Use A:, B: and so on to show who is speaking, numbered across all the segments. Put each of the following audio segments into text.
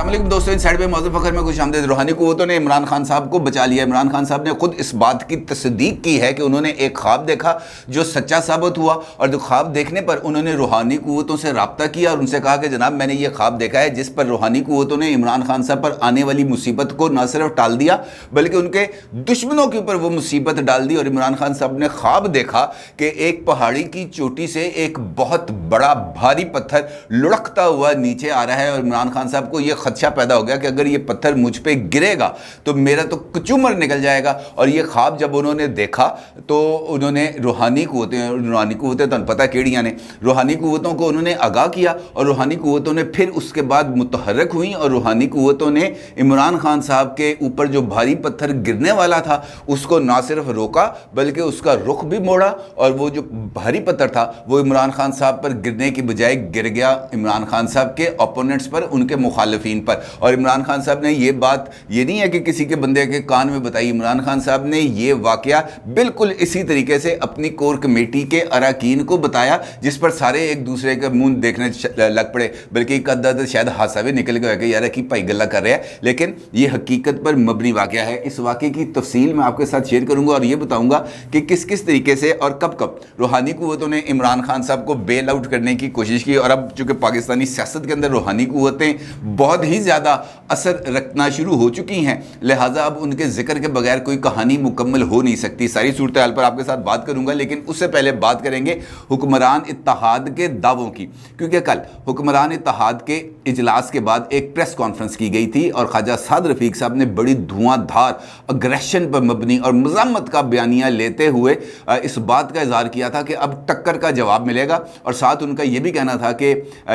A: अस्सलाम वालेकुम दोस्तों, इन साइड पे मौजूद फखर में खुश आमदीद। रूहानी क़ुव्वतों ने इमरान खान साहब को बचा लिया। इमरान खान साहब ने खुद इस बात की तस्दीक की है कि उन्होंने एक ख्वाब देखा जो सच्चा साबित हुआ, और जो ख्वाब देखने पर उन्होंने रूहानी क़ुव्वतों से रब्ता किया और उनसे कहा कि जनाब मैंने ये ख्वाब देखा है, जिस पर रूहानी क़ुव्वतों ने इमरान खान साहब पर आने वाली मुसीबत को न सिर्फ टाल दिया बल्कि उनके दुश्मनों के ऊपर वो मुसीबत डाल दी। और इमरान खान साहब ने ख्वाब देखा कि एक पहाड़ी की चोटी से एक बहुत बड़ा भारी पत्थर लुढ़कता हुआ नीचे आ रहा है, और इमरान खान साहब को यह खदशा पैदा हो गया कि अगर ये पत्थर मुझ पे गिरेगा तो मेरा तो कचूमर निकल जाएगा। और ये ख्वाब जब उन्होंने देखा तो उन्होंने रूहानी क़ुव्वतें तो पता केड़ियाँ ने, रूहानी क़ुव्वतों को उन्होंने आगाह किया, और रूहानी क़ुव्वतों ने फिर उसके बाद मुतहर्रिक हुई, और रूहानी क़ुव्वतों ने इमरान खान साहब के ऊपर जो भारी पत्थर गिरने वाला था उसको ना सिर्फ रोका बल्कि उसका रुख भी मोड़ा, और वो जो भारी पत्थर था वो इमरान खान साहब पर गिरने की बजाय गिर गया इमरान खान साहब के ओपोनेंट्स पर, उनके मुखालिफिन पर। और इमरान खान साहब ने ये बात, ये नहीं है कि किसी के बंदे के कान में बताई, इमरान खान साहब ने ये वाकया बिल्कुल इसी तरीके से अपनी कोर कमेटी के अरकान को बताया, जिस पर सारे एक दूसरे के मुंह देखने लग पड़े, बल्कि एक अद्दा शायद हादसा भी निकल गया कि यार की भाई गल्ला कर रहे हैं, लेकिन ये हकीकत पर मबनी वाकया है। इस वाकये की तफसील मैं आपके साथ शेयर करूंगा और ये बताऊंगा कि किस किस तरीके से और कब कब रूहानी क़ुव्वतों ने इमरान खान साहब को बेल आउट करने की कोशिश की। और अब चूँकि पाकिस्तानी सियासत के अंदर रूहानी क़ुव्वतें बहुत ही ज़्यादा असर रखना शुरू हो चुकी हैं, लिहाजा अब उनके ज़िक्र के बगैर कोई कहानी मुकम्मल हो नहीं सकती। सारी सूरत हाल पर आपके साथ बात करूंगा, लेकिन उससे पहले बात करेंगे हुक्मरान इत्तेहाद के दावों की, क्योंकि कल हुक्मरान इत्तेहाद के इजलास के बाद एक प्रेस कॉन्फ्रेंस की गई थी और ख्वाजा साद रफ़ीक साहब ने बड़ी धुआंधार अग्रेशन पर मबनी और मज़म्मत का बयानिया लेते हुए इस बात का इज़हार किया था कि अब टक्कर का जवाब मिलेगा। और साथ उनका यह भी कहना था कि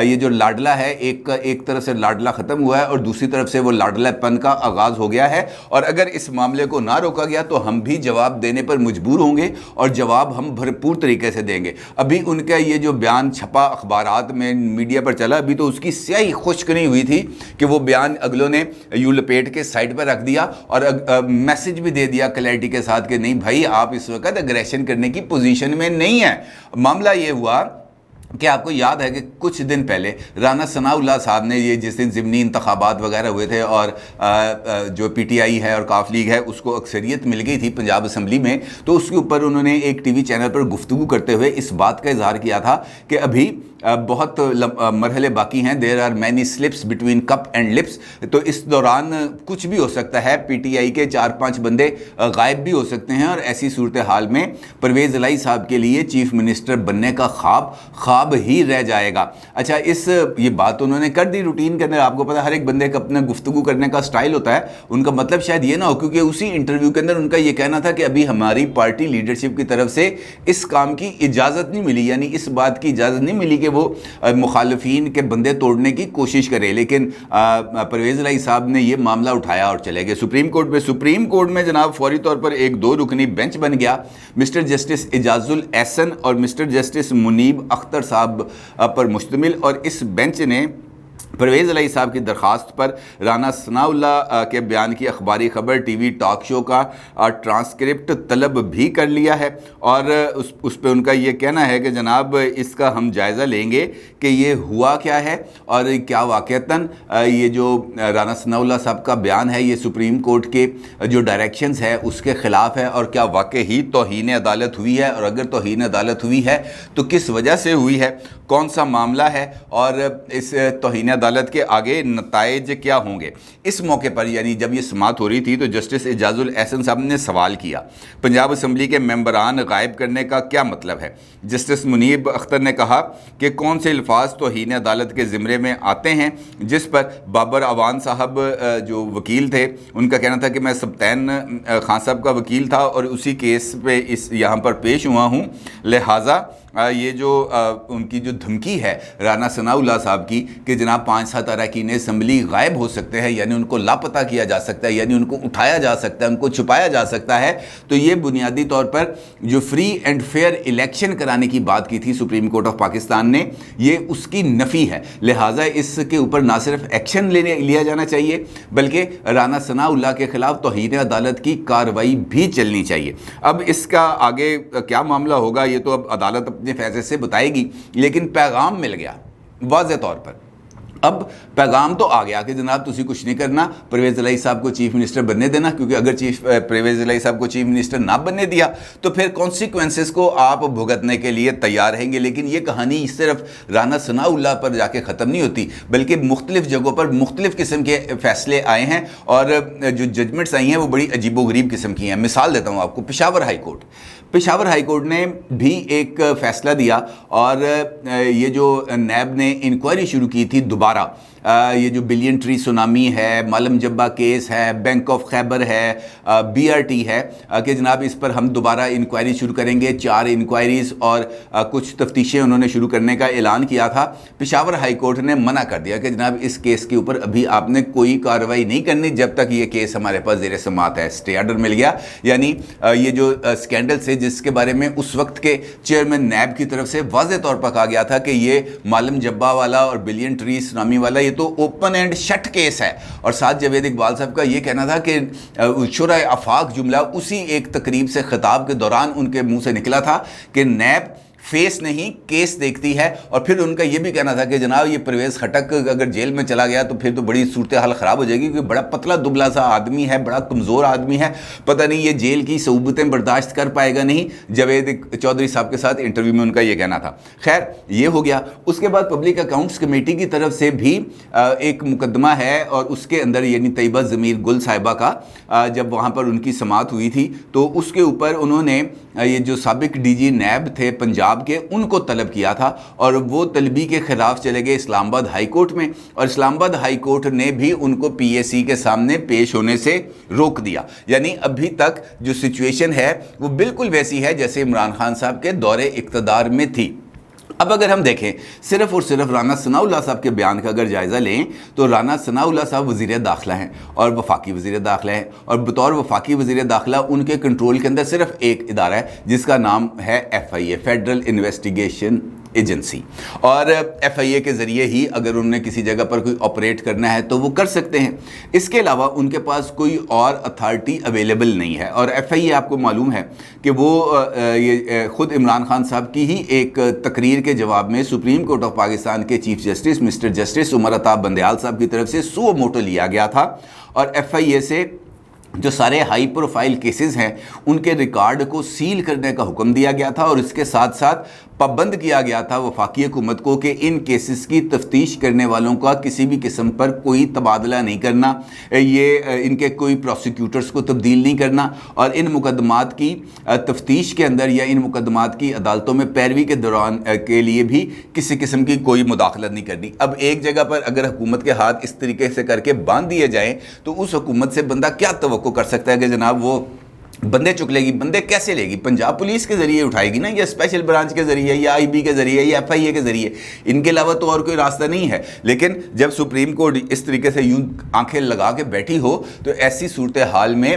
A: ये जो लाडला है, एक तरफ से लाडला ख़त्म हुआ है और दूसरी तरफ से वो लाडलापन का आगाज़ हो गया है, और अगर इस मामले को ना रोका गया तो हम भी जवाब देने पर मजबूर होंगे और जवाब हम भरपूर तरीके से देंगे। अभी उनका ये जो बयान छपा अखबारात में, मीडिया पर चला, अभी तो उसकी स्याही खुश्क नहीं हुई थी कि वो बयान अगलों ने यूं लपेट के साइड पर रख दिया और मैसेज भी दे दिया क्लैरिटी के साथ कि नहीं भाई आप इस वक्त अग्रेशन करने की पोजीशन में नहीं है। मामला ये हुआ कि आपको याद है कि कुछ दिन पहले राना सनाउल्लाह साहब ने, ये जिस दिन ज़िमनी इंतखाबात वगैरह हुए थे और जो पीटीआई है और काफ लीग है उसको अक्सरियत मिल गई थी पंजाब असम्बली में, तो उसके ऊपर उन्होंने एक टीवी चैनल पर गुफ्तगू करते हुए इस बात का इजहार किया था कि अभी बहुत मरहले बाकी हैं, there are many slips between cup and lips, तो इस दौरान कुछ भी हो सकता है, पीटीआई के 4-5 बंदे गायब भी हो सकते हैं, और ऐसी सूरत हाल में परवेज़ इलाही साहब के लिए चीफ मिनिस्टर बनने का ख्वाब ही रह जाएगा। अच्छा, ये बात उन्होंने कर दी रूटीन के अंदर। आपको पता है हर एक बंदे का अपना गुफ्तगू करने का स्टाइल होता है, उनका मतलब शायद ये ना हो, क्योंकि उसी इंटरव्यू के अंदर उनका ये कहना था कि अभी हमारी पार्टी लीडरशिप की तरफ से इस काम की इजाज़त नहीं मिली, यानी इस बात की इजाज़त नहीं मिली कि वो मुखालिफिन के बंदे तोड़ने की कोशिश करे। लेकिन परवेज़ इलाही साहब ने ये मामला उठाया और चले गए सुप्रीम कोर्ट में। सुप्रीम कोर्ट में जनाब फौरी तौर पर एक 2 रुकनी बेंच बन गया, मिस्टर जस्टिस एजाजुल एहसन और मिस्टर जस्टिस मुनीब अख्तर साहब पर मुश्तमिल, और इस बेंच ने परवेज़ इलाही साहब की दरख्वास्त पर राना सनाउल्लाह के बयान की अखबारी खबर टीवी टॉक शो का ट्रांसक्रिप्ट तलब भी कर लिया है, और उस पर उनका ये कहना है कि जनाब इसका हम जायज़ा लेंगे कि ये हुआ क्या है और क्या वाक़तन ये जो राना सनाउल्लाह साहब का बयान है ये सुप्रीम कोर्ट के जो डायरेक्शंस है उसके ख़िलाफ़ है, और क्या वाकई ही तौहीन अदालत हुई है, और अगर तौहीन अदालत हुई है तो किस वजह से हुई है, कौन सा मामला है, और इस तौहीन अदालत के आगे नताइज क्या होंगे। इस मौके पर यानी जब ये समाअत हो रही थी तो जस्टिस एजाजुल एहसन साहब ने सवाल किया, पंजाब असम्बली के मेंबरान गायब करने का क्या मतलब है। जस्टिस मुनीब अख्तर ने कहा कि कौन से अल्फाज तौहीन अदालत के ज़िम्मे में आते हैं, जिस पर बाबर अवान साहब जो वकील थे उनका कहना था कि मैं सब्तैन खान साहब का वकील था और उसी केस पे यहाँ पर पेश हुआ हूँ, लिहाजा ये जो उनकी जो धमकी है राना सनाउल्लाह साहब की कि जनाब 5-7 अरकान असम्बली गायब हो सकते हैं, यानी उनको लापता किया जा सकता है, यानी उनको उठाया जा सकता है, उनको छुपाया जा सकता है, तो ये बुनियादी तौर पर जो फ्री एंड फेयर इलेक्शन कराने की बात की थी सुप्रीम कोर्ट ऑफ पाकिस्तान ने, ये उसकी नफ़ी है। लिहाजा इसके ऊपर ना सिर्फ एक्शन लिया जाना चाहिए बल्कि राना सनाउल्लाह के ख़िलाफ़ तौहीन अदालत की कार्रवाई भी चलनी चाहिए। अब इसका आगे क्या मामला होगा ये तो अब अदालत अपने फैसले से बताएगी, लेकिन पैगाम मिल गया वाज़ेह तौर पर। اب پیغام تو آ گیا کہ جناب تسی کچھ نہیں کرنا, پرویز الہی صاحب کو چیف منسٹر بننے دینا, کیونکہ اگر پرویز الہی صاحب کو چیف منسٹر نہ بننے دیا تو پھر کانسیکوینسز کو آپ بھگتنے کے لیے تیار رہیں گے. لیکن یہ کہانی صرف رانا ثناء اللہ پر جا کے ختم نہیں ہوتی, بلکہ مختلف جگہوں پر مختلف قسم کے فیصلے آئے ہیں, اور جو ججمنٹس آئی ہیں وہ بڑی عجیب و غریب قسم کی ہیں. مثال دیتا ہوں آپ کو, پشاور ہائی کورٹ نے بھی ایک فیصلہ دیا, اور یہ جو نیب نے انکوائری شروع کی تھی دوبارہ, یہ جو بلین ٹری سونامی ہے, مالم جبہ کیس ہے, بینک آف خیبر ہے, بی آر ٹی ہے, کہ جناب اس پر ہم دوبارہ انکوائری شروع کریں گے. 4 انکوائریز اور کچھ تفتیشیں انہوں نے شروع کرنے کا اعلان کیا تھا. پشاور ہائی کورٹ نے منع کر دیا کہ جناب اس کیس کے اوپر ابھی آپ نے کوئی کارروائی نہیں کرنی جب تک یہ کیس ہمارے پاس زیر سماعت ہے. اسٹے آرڈر مل گیا. یعنی یہ جو اسکینڈل سے جس کے بارے میں اس وقت کے چیئرمین نیب کی طرف سے واضح طور پر کہا گیا تھا کہ یہ مالم جبہ والا اور بلین ٹری سونامی والا یہ تو اوپن اینڈ شٹ کیس ہے, اور ساتھ جاوید اقبال صاحب کا یہ کہنا تھا کہ شورائے آفاق جملہ اسی ایک تقریب سے خطاب کے دوران ان کے منہ سے نکلا تھا کہ نیب فیس نہیں کیس دیکھتی ہے. اور پھر ان کا یہ بھی کہنا تھا کہ جناب یہ پرویز خٹک اگر جیل میں چلا گیا تو پھر تو بڑی صورتحال خراب ہو جائے گی, کیونکہ بڑا پتلا دبلا سا آدمی ہے, بڑا کمزور آدمی ہے, پتہ نہیں یہ جیل کی صعوبتیں برداشت کر پائے گا نہیں. جاوید چودھری صاحب کے ساتھ انٹرویو میں ان کا یہ کہنا تھا. خیر یہ ہو گیا. اس کے بعد پبلک اکاؤنٹس کمیٹی کی طرف سے بھی ایک مقدمہ ہے, اور اس کے اندر یعنی طیبہ ضمیر گل صاحبہ کا جب وہاں پر ان کی سماعت ہوئی تھی تو اس کے اوپر انہوں نے یہ جو سابق ڈی جی نیب تھے پنجاب کے ان کو طلب کیا تھا, اور وہ طلبی کے خلاف چلے گئے اسلام آباد ہائی کورٹ میں, اور اسلام آباد ہائی کورٹ نے بھی ان کو پی اے سی کے سامنے پیش ہونے سے روک دیا. یعنی ابھی تک جو سچویشن ہے وہ بالکل ویسی ہے جیسے عمران خان صاحب کے دور اقتدار میں تھی. اب اگر ہم دیکھیں صرف اور صرف رانا ثناء اللہ صاحب کے بیان کا اگر جائزہ لیں تو رانا ثناء اللہ صاحب وزیر داخلہ ہیں اور وفاقی وزیر داخلہ ہیں, اور بطور وفاقی وزیر داخلہ ان کے کنٹرول کے اندر صرف ایک ادارہ ہے جس کا نام ہے ایف آئی اے, فیڈرل انویسٹیگیشن ایجنسی, اور ایف آئی اے کے ذریعے ہی اگر انہوں نے کسی جگہ پر کوئی آپریٹ کرنا ہے تو وہ کر سکتے ہیں. اس کے علاوہ ان کے پاس کوئی اور اتھارٹی اویلیبل نہیں ہے. اور ایف آئی اے آپ کو معلوم ہے کہ وہ یہ خود عمران خان صاحب کی ہی ایک تقریر کے جواب میں سپریم کورٹ آف پاکستان کے chief justice mister justice Umar Ata Bandial صاحب کی طرف سے سو موٹو لیا گیا تھا, اور ایف آئی اے سے جو سارے ہائی پروفائل کیسز ہیں ان کے ریکارڈ کو سیل کرنے کا حکم دیا گیا تھا, اور اس کے ساتھ ساتھ پابند کیا گیا تھا وفاقی حکومت کو کہ ان کیسز کی تفتیش کرنے والوں کا کسی بھی قسم پر کوئی تبادلہ نہیں کرنا, یہ ان کے کوئی پروسیکیوٹرز کو تبدیل نہیں کرنا, اور ان مقدمات کی تفتیش کے اندر یا ان مقدمات کی عدالتوں میں پیروی کے دوران کے لیے بھی کسی قسم کی کوئی مداخلت نہیں کرنی. اب ایک جگہ پر اگر حکومت کے ہاتھ اس طریقے سے کر کے باندھ دیے جائیں تو اس حکومت سے بندہ کیا توقع کر سکتا ہے کہ جناب وہ بندے چک لے گی؟ بندے کیسے لے گی؟ پنجاب پولیس کے ذریعے اٹھائے گی نا, یا اسپیشل برانچ کے ذریعے, یا آئی بی کے ذریعے, یا ایف آئی اے کے ذریعے, ان کے علاوہ تو اور کوئی راستہ نہیں ہے. لیکن جب سپریم کورٹ اس طریقے سے یوں آنکھیں لگا کے بیٹھی ہو تو ایسی صورتحال میں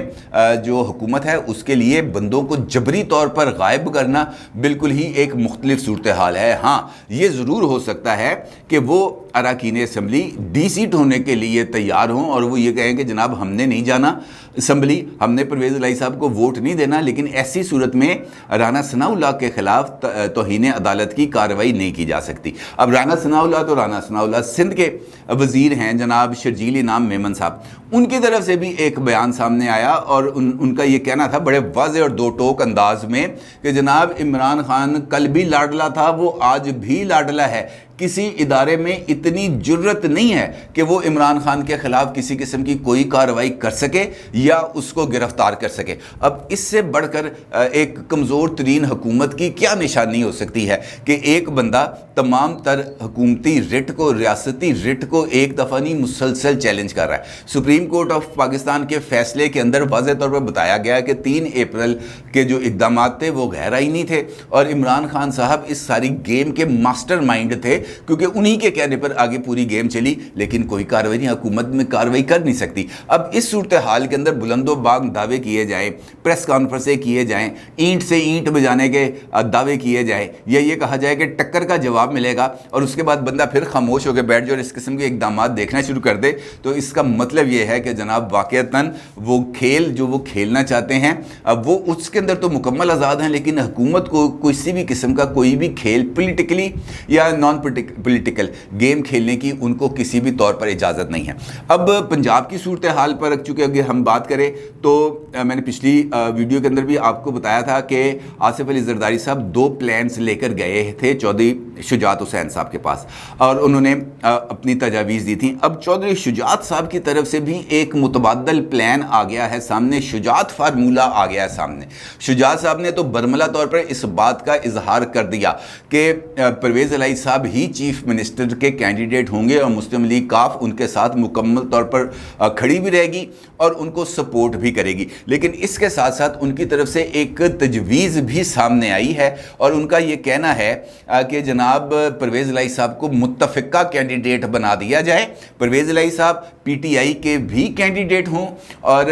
A: جو حکومت ہے اس کے لیے بندوں کو جبری طور پر غائب کرنا بالکل ہی ایک مختلف صورتحال ہے. ہاں یہ ضرور ہو سکتا ہے کہ وہ اراکین اسمبلی ڈی سیٹ ہونے کے لیے تیار ہوں اور وہ یہ کہیں کہ جناب ہم نے نہیں جانا اسمبلی, ہم نے پرویز الہی صاحب کو ووٹ نہیں دینا, لیکن ایسی صورت میں رانا ثناء اللہ کے خلاف توہین عدالت کی کارروائی نہیں کی جا سکتی. اب رانا ثناء اللہ تو رانا ثناء اللہ سندھ کے وزیر ہیں جناب شرجیل انعام میمن صاحب, ان کی طرف سے بھی ایک بیان سامنے آیا, اور ان کا یہ کہنا تھا بڑے واضح اور دو ٹوک انداز میں کہ جناب عمران خان کل بھی لاڈلا تھا, وہ آج بھی لاڈلا ہے. کسی ادارے میں اتنی جرت نہیں ہے کہ وہ عمران خان کے خلاف کسی قسم کی کوئی کارروائی کر سکے یا اس کو گرفتار کر سکے. اب اس سے بڑھ کر ایک کمزور ترین حکومت کی کیا نشانی ہو سکتی ہے کہ ایک بندہ تمام تر حکومتی رٹ کو, ریاستی رٹ کو ایک دفعہ نہیں مسلسل چیلنج کر رہا ہے. سپریم کورٹ آف پاکستان کے فیصلے کے اندر واضح طور پر بتایا گیا کہ 3 اپریل کے جو اقدامات تھے وہ غیر آئینی تھے, اور عمران خان صاحب اس ساری گیم کے ماسٹر مائنڈ تھے, کیونکہ انہی کے کہنے پر آگے پوری گیم چلی, لیکن کوئی کارروائی نہیں, حکومت میں کارروائی کر نہیں سکتی. اب اس صورتحال کے اندر بلند و باغ دعوے کیے جائیں, پریس کانفرنسیں کیے جائیں, اینٹ سے اینٹ بجانے کے دعوے کیے جائیں, یا یہ کہا جائے کہ ٹکر کا جواب ملے گا, اور اس کے بعد بندہ پھر خاموش ہو کے بیٹھ جائے اور اس قسم کے اقدامات دیکھنا شروع کر دے, تو اس کا مطلب یہ ہے کہ جناب واقعتاً وہ کھیل جو وہ کھیلنا چاہتے ہیں اب وہ اس کے اندر تو مکمل آزاد ہیں, لیکن حکومت کو کسی بھی قسم کا کوئی بھی کھیل پولیٹیکلی یا نان पॉलिटिकल गेम खेलने की उनको किसी भी तौर पर इजाज़त नहीं है। अब पंजाब की सूरत हाल पर चूँकि अगर हम बात करें तो मैंने पिछली वीडियो के अंदर भी आपको बताया था कि आसिफ अली जरदारी साहब 2 प्लान्स लेकर गए थे चौधरी शुजात हुसैन साहब के पास और उन्होंने अपनी तजावीज़ दी थी। अब चौधरी शुजात साहब की तरफ से भी एक मुतबादल प्लान आ गया है सामने, शुजात फार्मूला आ गया है सामने। शुजात साहब ने तो बरमला तौर पर इस बात का इजहार कर दिया कि परवेज़ इलाही साहब ही चीफ मिनिस्टर के कैंडिडेट होंगे और मुस्लिम लीग काफ उनके साथ मुकम्मल तौर पर खड़ी भी रहेगी और उनको सपोर्ट भी करेगी। लेकिन इसके साथ साथ उनकी तरफ से एक तजवीज़ भी सामने आई है और उनका ये कहना है कि जनाब परवेज़ इलाही साहब को मुत्तफ़िका कैंडिडेट बना दिया जाए, परवेज़ इलाही साहब पीटीआई के भी कैंडिडेट हों और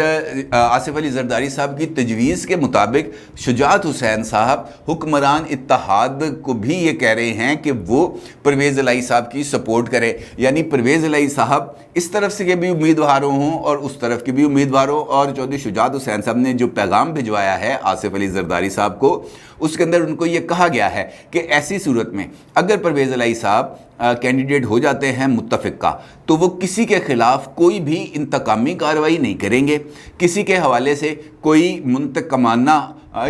A: आसिफ अली जरदारी साहब की तजवीज़ के मुताबिक शुजात हुसैन साहब हुक्मरान इत्तेहाद को भी ये कह रहे हैं कि वो परवेज़ इलाही साहब की सपोर्ट करें, यानी परवेज़ इलाही साहब इस तरफ से के भी उम्मीदवारों हों और उस तरफ के भी उम्मीदवारों। और चौधरी शुजात हुसैन साहब ने जो पैगाम भिजवाया है आसिफ अली जरदारी साहब को, उसके अंदर उनको ये कहा गया है कि ऐसी सूरत में अगर परवेज़ इलाही साहब कैंडिडेट हो जाते हैं मुत्तफ़िका तो वो किसी के ख़िलाफ़ कोई भी इंतकामी कार्रवाई नहीं करेंगे, किसी के हवाले से कोई मुंतकमाना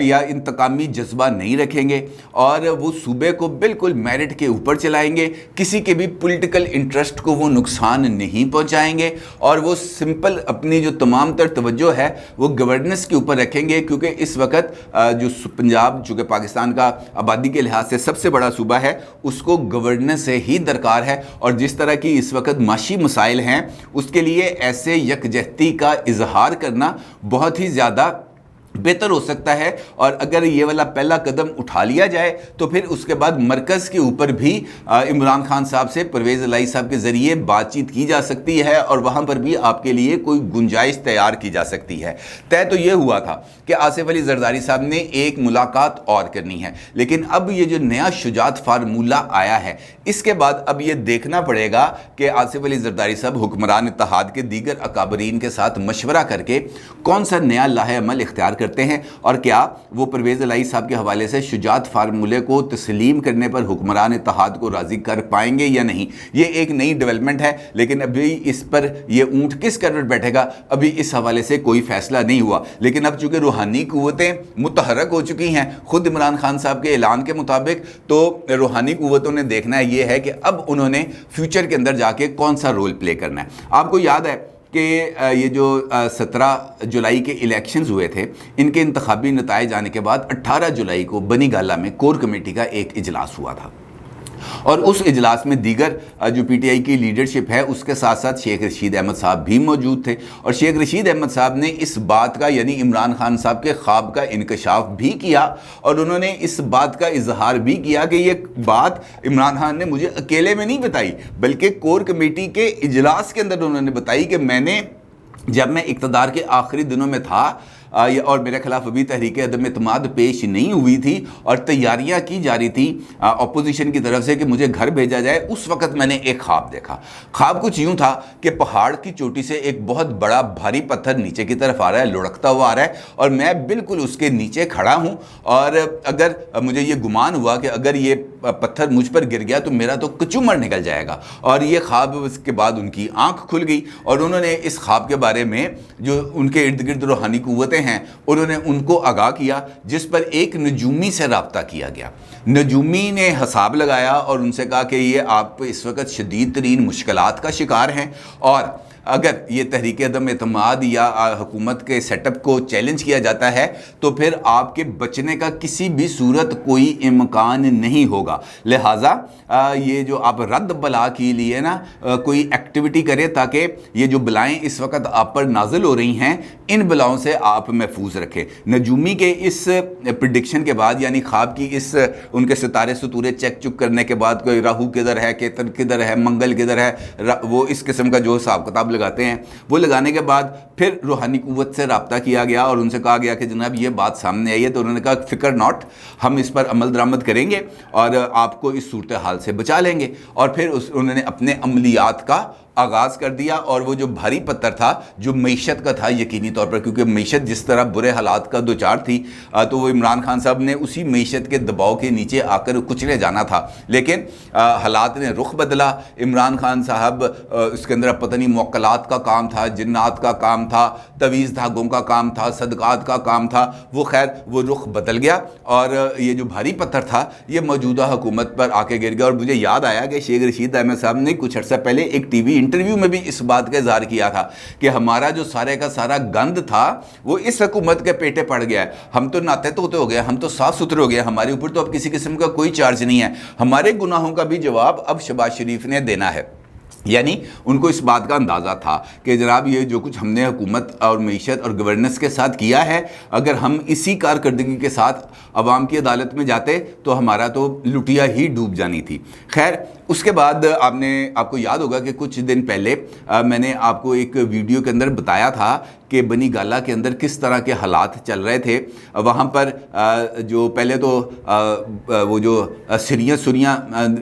A: या इंतकामी जज्बा नहीं रखेंगे और वो सूबे को बिल्कुल मेरिट के ऊपर चलाएंगे, किसी के भी पॉलिटिकल इंटरेस्ट को वो नुकसान नहीं पहुंचाएंगे और वो सिंपल अपनी जो तमाम तर तवज्जो है वो गवर्नेंस के ऊपर रखेंगे। क्योंकि इस वक्त जो पंजाब जो कि पाकिस्तान का आबादी के लिहाज से सबसे बड़ा सूबा है उसको गवर्नेंस से ही दरकार है और जिस तरह की इस वक्त माशी मसाइल हैं उसके लिए ऐसे यकजहती का इजहार करना बहुत ही ज़्यादा बेहतर हो सकता है। और अगर ये वाला पहला कदम उठा लिया जाए तो फिर उसके बाद मरकज़ के ऊपर भी इमरान खान साहब से परवेज़ इलाही साहब के ज़रिए बातचीत की जा सकती है और वहाँ पर भी आपके लिए कोई गुंजाइश तैयार की जा सकती है। तय तो ये हुआ था कि आसिफ अली जरदारी साहब ने एक मुलाकात और करनी है, लेकिन अब ये जो नया शुजात फार्मूला आया है इसके बाद अब ये देखना पड़ेगा कि आसिफ अली जरदारी साहब हुक्मरान इत्तेहाद के दीगर अकाबरीन के साथ मशवरा करके कौन सा नया लाहे अमल इख्तियार करते हैं और क्या वो परवेज़ इलाही साहब के हवाले से शुजात फार्मूले को तस्लीम करने पर हुक्मरान इत्तेहाद को राज़ी कर पाएंगे या नहीं। ये एक नई डेवलपमेंट है, लेकिन अभी इस पर ये ऊँट किस करवट बैठेगा अभी इस हवाले से कोई फैसला नहीं हुआ। लेकिन अब चूँकि रूहानी क़ुव्वतें मुतहरक हो चुकी हैं खुद इमरान खान साहब के ऐलान के मुताबिक, तो रूहानी क़ुव्वतों ने देखना ये है कि अब उन्होंने फ्यूचर के अंदर जाके कौन सा रोल प्ले करना है। आपको याद है कि ये जो 17 जुलाई के इलेक्शंस हुए थे इनके इंतखाबी नताइज आने के बाद 18 जुलाई को बनी गाला में कोर कमेटी का एक इजलास हुआ था और उस इजलास में दीगर जो पीटीआई की लीडरशिप है उसके साथ साथ शेख रशीद अहमद साहब भी मौजूद थे और शेख रशीद अहमद साहब ने इस बात का यानी इमरान खान साहब के ख्वाब का इंकशाफ भी किया और उन्होंने इस बात का इजहार भी किया कि ये बात इमरान खान ने मुझे अकेले में नहीं बताई बल्कि कोर कमेटी के इजलास के अंदर उन्होंने बताई कि मैंने जब मैं इक़्तिदार के आखिरी दिनों में था और मेरे खिलाफ अभी तहरीक अदम एतमाद पेश नहीं हुई थी और तैयारियां की जा रही थी अपोजिशन की तरफ से कि मुझे घर भेजा जाए, उस वक्त मैंने एक ख्वाब देखा। ख्वाब कुछ यूँ था कि पहाड़ की चोटी से एक बहुत बड़ा भारी पत्थर नीचे की तरफ आ रहा है, लुढ़कता हुआ आ रहा है और मैं बिल्कुल उसके नीचे खड़ा हूँ और अगर मुझे ये गुमान हुआ कि अगर ये पत्थर मुझ पर गिर गया तो मेरा तो कचूमर निकल जाएगा। और ये ख्वाब उसके बाद उनकी आंख खुल गई और उन्होंने इस ख्वाब के बारे में जो उनके इर्द गिर्द रूहानी क़ुव्वतें हैं उन्होंने उनको आगाह किया, जिस पर एक नजूमी से रब्ता किया गया। नजूमी ने हिसाब लगाया और उनसे कहा कि ये आप इस वक्त शदीद तरीन मुश्किलात का शिकार हैं और अगर ये तहरीक अदम एतमाद या हुकूमत के सेटअप को चैलेंज किया जाता है तो फिर आपके बचने का किसी भी सूरत कोई इम्कान नहीं होगा। लिहाजा ये जो आप रद्द बला के लिए ना कोई एक्टिविटी करें ताकि ये जो बलाएं इस वक्त आप पर नाजिल हो रही हैं इन बलाओं से आप महफूज रखें। नजूमी के इस प्रिडिक्शन के बाद यानी ख्वाब की इस उनके सितारे सुतूरे चेक चुक करने के बाद कोई राहु किधर है, केतन किधर है, मंगल किधर है, वो इस किस्म का जो हिसाब किताब लगाते हैं वो लगाने के बाद फिर रूहानी क़ुव्वत से रब्ता किया गया और उनसे कहा गया कि जनाब ये बात सामने आई है। तो उन्होंने कहा फ़िक्र नॉट, हम इस पर अमल दरामद करेंगे और आपको इस सूरत हाल से बचा लेंगे। और फिर उन्होंने अपने अमलियात का آغاز کر دیا، اور وہ جو بھاری پتھر تھا جو معیشت کا تھا یقینی طور پر، کیونکہ معیشت جس طرح برے حالات کا دوچار تھی تو وہ عمران خان صاحب نے اسی معیشت کے دباؤ کے نیچے آ کر کچلے جانا تھا، لیکن حالات نے رخ بدلا۔ عمران خان صاحب اس کے اندر پتہ نہیں موکلات کا کام تھا، جنات کا کام تھا، تویز دھاگوں کا کام تھا، صدقات کا کام تھا، وہ خیر وہ رخ بدل گیا، اور یہ جو بھاری پتھر تھا یہ موجودہ حکومت پر آ کے گر گیا۔ اور مجھے یاد آیا کہ شیخ رشید احمد صاحب نے کچھ عرصہ پہلے ایک ٹی وی انٹرویو میں بھی اس بات کا اظہار کیا تھا کہ ہمارا جو سارے کا سارا گند تھا وہ اس حکومت کے پیٹے پڑ گیا ہے، ہم تو ناتے توتے ہو گئے، ہم تو صاف ستھرے ہو گئے، ہمارے اوپر تو اب کسی قسم کا کوئی چارج نہیں ہے، ہمارے گناہوں کا بھی جواب اب شہباز شریف نے دینا ہے۔ یعنی ان کو اس بات کا اندازہ تھا کہ جناب یہ جو کچھ ہم نے حکومت اور معیشت اور گورننس کے ساتھ کیا ہے، اگر ہم اسی کارکردگی کے ساتھ عوام کی عدالت میں جاتے تو ہمارا تو لٹیا ہی ڈوب جانی تھی۔ خیر اس کے بعد آپ کو یاد ہوگا کہ کچھ دن پہلے میں نے آپ کو ایک ویڈیو کے اندر بتایا تھا کہ بنی گالہ کے اندر کس طرح کے حالات چل رہے تھے۔ وہاں پر جو پہلے تو وہ جو سریاں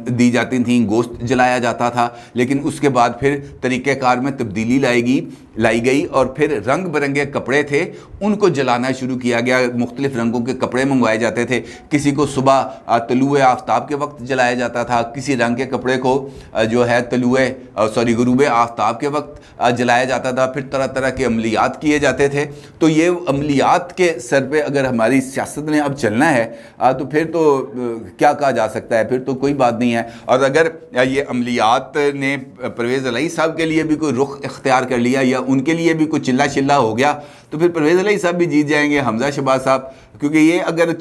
A: دی جاتی تھیں، گوشت جلایا جاتا تھا، لیکن اس کے بعد پھر طریقہ کار میں تبدیلی لائی گئی، اور پھر رنگ برنگے کپڑے تھے ان کو جلانا شروع کیا گیا، مختلف رنگوں کے کپڑے منگوائے جاتے تھے، کسی کو صبح طلوع آفتاب کے وقت جلایا جاتا تھا، کسی رنگ کے کپڑے کو جو ہے غروب آفتاب کے وقت جلایا جاتا تھا، پھر طرح طرح کے عملیات کیے جاتے تھے۔ تو یہ عملیات کے سر پہ اگر ہماری سیاست نے اب چلنا ہے تو پھر تو کیا کہا جا سکتا ہے، پھر تو کوئی بات نہیں ہے۔ اور اگر یہ عملیات نے پرویز الہی صاحب کے لیے بھی کوئی رخ اختیار کر لیا یا ان کے لیے بھی کوئی چلہ چلہ ہو گیا تو پھر پرویز الہی صاحب بھی جیت جائیں گے، حمزہ شہباز صاحب، کیونکہ یہ اگر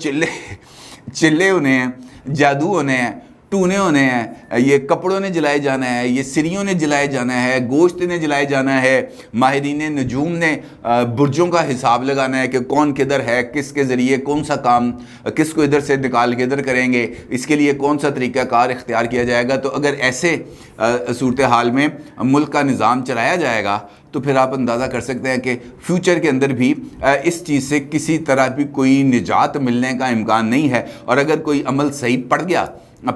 A: چلے ہونے ہیں، جادو ہونے ہیں، ٹونے ہونے ہیں، یہ کپڑوں نے جلائے جانا ہے، یہ سریوں نے جلائے جانا ہے، گوشت نے جلائے جانا ہے، ماہرین نجوم نے برجوں کا حساب لگانا ہے کہ کون کدھر ہے، کس کے ذریعے کون سا کام، کس کو ادھر سے نکال کے ادھر کریں گے، اس کے لیے کون سا طریقہ کار اختیار کیا جائے گا۔ تو اگر ایسے صورتحال میں ملک کا نظام چلایا جائے گا تو پھر آپ اندازہ کر سکتے ہیں کہ فیوچر کے اندر بھی اس چیز سے کسی طرح بھی کوئی نجات ملنے کا امکان نہیں ہے۔ اور اگر کوئی عمل صحیح پڑ گیا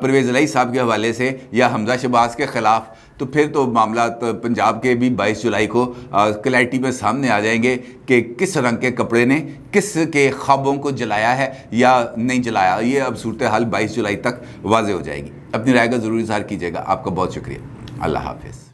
A: پرویز الہی صاحب کے حوالے سے یا حمزہ شہباز کے خلاف تو پھر تو معاملات پنجاب کے بھی 22 جولائی کو کلیئرٹی میں سامنے آ جائیں گے کہ کس رنگ کے کپڑے نے کس کے خوابوں کو جلایا ہے یا نہیں جلایا۔ یہ اب صورتحال 22 جولائی تک واضح ہو جائے گی۔ اپنی رائے کا ضرور اظہار کیجیے گا۔ آپ کا بہت شکریہ۔ اللہ حافظ۔